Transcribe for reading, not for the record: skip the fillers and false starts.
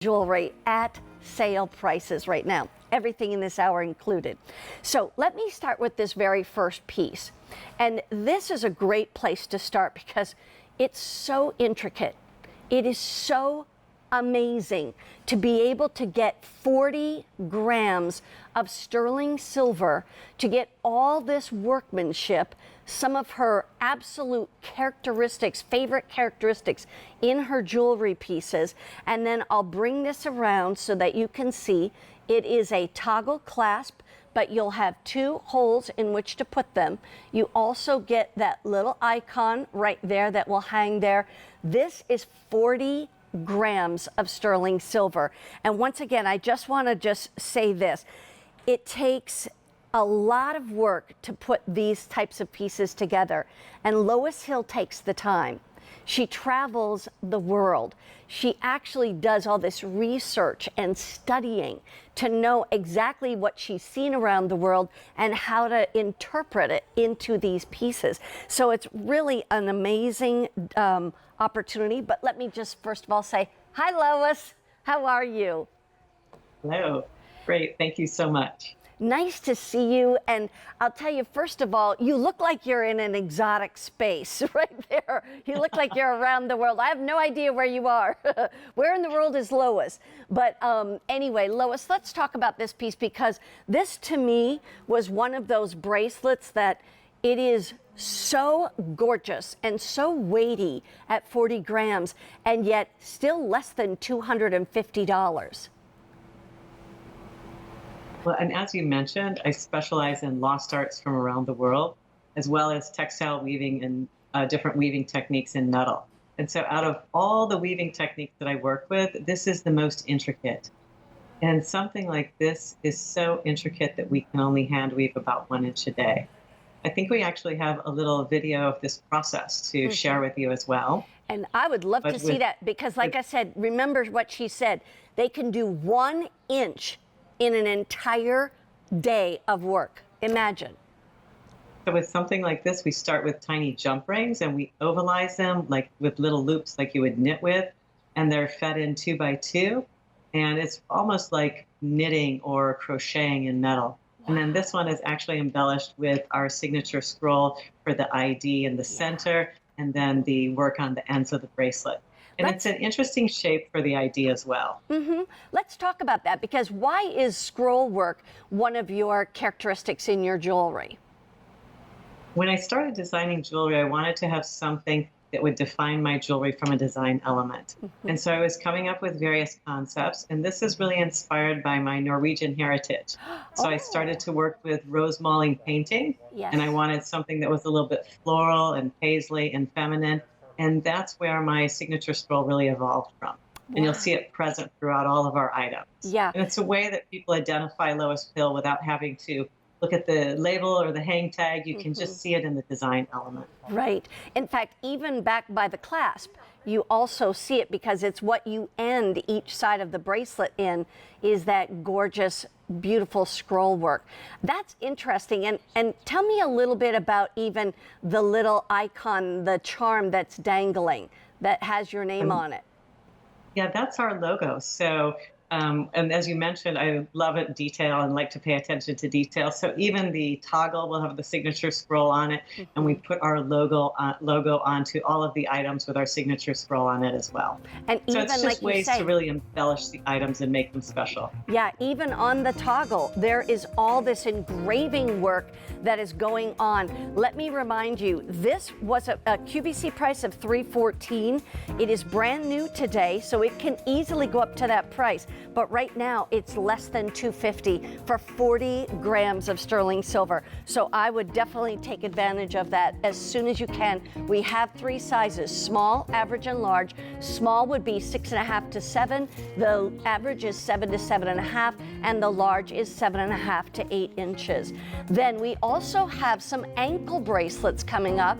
Jewelry at sale prices right now. Everything in this hour included. So let me start with this very first piece. And this is a great place to start because it's so intricate. It is so amazing to be able to get 40 grams of sterling silver, to get all this workmanship, some of her absolute characteristics, favorite characteristics in her jewelry pieces. And then I'll bring this around so that you can see it is a toggle clasp, but you'll have two holes in which to put them. You also get that little icon right there that will hang there. This is 40 grams of sterling silver. And once again, I just want to say this. It takes a lot of work to put these types of pieces together. And Lois Hill takes the time. She travels the world. She actually does all this research and studying to know exactly what she's seen around the world and how to interpret it into these pieces. So it's really an amazing opportunity. But let me just first of all say, hi, Lois. How are you? Hello. Great. Thank you so much. Nice to see you. And I'll tell you, first of all, you look like you're in an exotic space right there. You look like you're around the world. I have no idea where you are. Where in the world is Lois? But anyway, Lois, let's talk about this piece because this to me was one of those bracelets that it is so gorgeous and so weighty at 40 grams and yet still less than $250. Well, and as you mentioned, I specialize in lost arts from around the world, as well as textile weaving and different weaving techniques in metal. And so out of all the weaving techniques that I work with, this is the most intricate. And something like this is so intricate that we can only hand weave about 1 inch a day. I think we actually have a little video of this process to share with you as well. And I would love to see that because, like I said, remember what she said, they can do 1 inch in an entire day of work. Imagine. So with something like this, we start with tiny jump rings and we ovalize them like with little loops like you would knit with, and they're fed in 2 by 2. And it's almost like knitting or crocheting in metal. Wow. And then this one is actually embellished with our signature scroll for the ID in the center, and then the work on the ends of the bracelet. And it's an interesting shape for the ID as well. Let's talk about that because why is scroll work one of your characteristics in your jewelry? When I started designing jewelry, I wanted to have something that would define my jewelry from a design element. And so I was coming up with various concepts, and this is really inspired by my Norwegian heritage. So I started to work with rose mauling painting, and I wanted something that was a little bit floral and paisley and feminine. And that's where my signature scroll really evolved from. And you'll see it present throughout all of our items. Yeah. And it's a way that people identify Lois Hill without having to look at the label or the hang tag. You can just see it in the design element. Right. In fact, even back by the clasp, you also see it because it's what you end each side of the bracelet in is that gorgeous, beautiful scroll work. That's interesting. And tell me a little bit about even the little icon, the charm that's dangling that has your name on it. Yeah, that's our logo. So, and as you mentioned, I love it detail and like to pay attention to detail. So even the toggle will have the signature scroll on it, and we put our logo onto all of the items with our signature scroll on it as well. And so even it's just like ways you say, to really embellish the items and make them special. Yeah, even on the toggle, there is all this engraving work that is going on. Let me remind you, this was a QVC price of $314. It is brand new today, so it can easily go up to that price. But right now, it's less than $250 for 40 grams of sterling silver. So I would definitely take advantage of that as soon as you can. We have 3 sizes, small, average, and large. Small would be 6.5 to 7. The average is 7 to 7.5, and the large is 7.5 to 8 inches. Then we also have some ankle bracelets coming up.